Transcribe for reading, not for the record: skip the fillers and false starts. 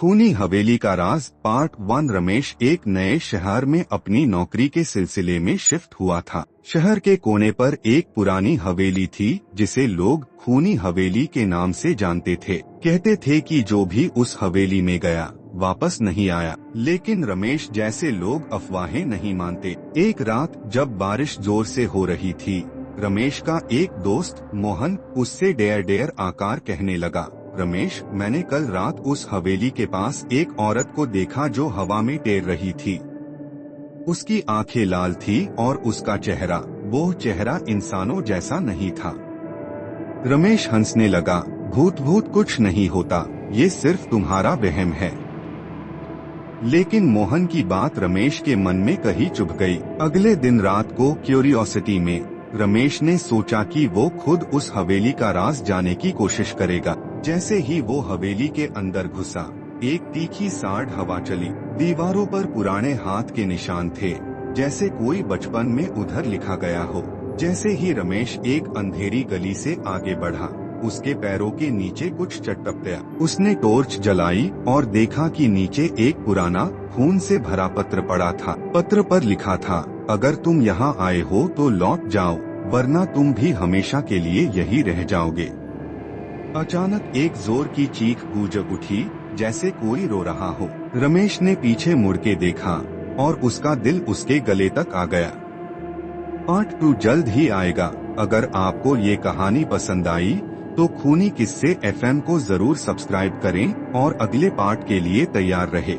खूनी हवेली का राज पार्ट 1। रमेश एक नए शहर में अपनी नौकरी के सिलसिले में शिफ्ट हुआ था। शहर के कोने पर एक पुरानी हवेली थी जिसे लोग खूनी हवेली के नाम से जानते थे। कहते थे कि जो भी उस हवेली में गया वापस नहीं आया। लेकिन रमेश जैसे लोग अफवाहें नहीं मानते। एक रात जब बारिश जोर से हो रही थी, रमेश का एक दोस्त मोहन उससे डेयर आकार कहने लगा, रमेश, मैंने कल रात उस हवेली के पास एक औरत को देखा जो हवा में तैर रही थी। उसकी आंखें लाल थी और उसका चेहरा, वो चेहरा इंसानों जैसा नहीं था। रमेश हंसने लगा, भूत कुछ नहीं होता, ये सिर्फ तुम्हारा वहम है। लेकिन मोहन की बात रमेश के मन में कहीं चुभ गई। अगले दिन रात को क्यूरियोसिटी में रमेश ने सोचा कि वो खुद उस हवेली का राज जाने की कोशिश करेगा। जैसे ही वो हवेली के अंदर घुसा, एक तीखी साड़ हवा चली। दीवारों पर पुराने हाथ के निशान थे, जैसे कोई बचपन में उधर लिखा गया हो। जैसे ही रमेश एक अंधेरी गली से आगे बढ़ा, उसके पैरों के नीचे कुछ चटपटा। उसने टॉर्च जलाई और देखा कि नीचे एक पुराना खून से भरा पत्र पड़ा था। पत्र पर लिखा था, अगर तुम यहाँ आए हो तो लौट जाओ, वरना तुम भी हमेशा के लिए यही रह जाओगे। अचानक एक जोर की चीख गूंज उठी, जैसे कोई रो रहा हो। रमेश ने पीछे मुड़ के देखा और उसका दिल उसके गले तक आ गया। पार्ट 2 जल्द ही आएगा। अगर आपको ये कहानी पसंद आई तो खूनी किस्से FM को जरूर सब्सक्राइब करें और अगले पार्ट के लिए तैयार रहे।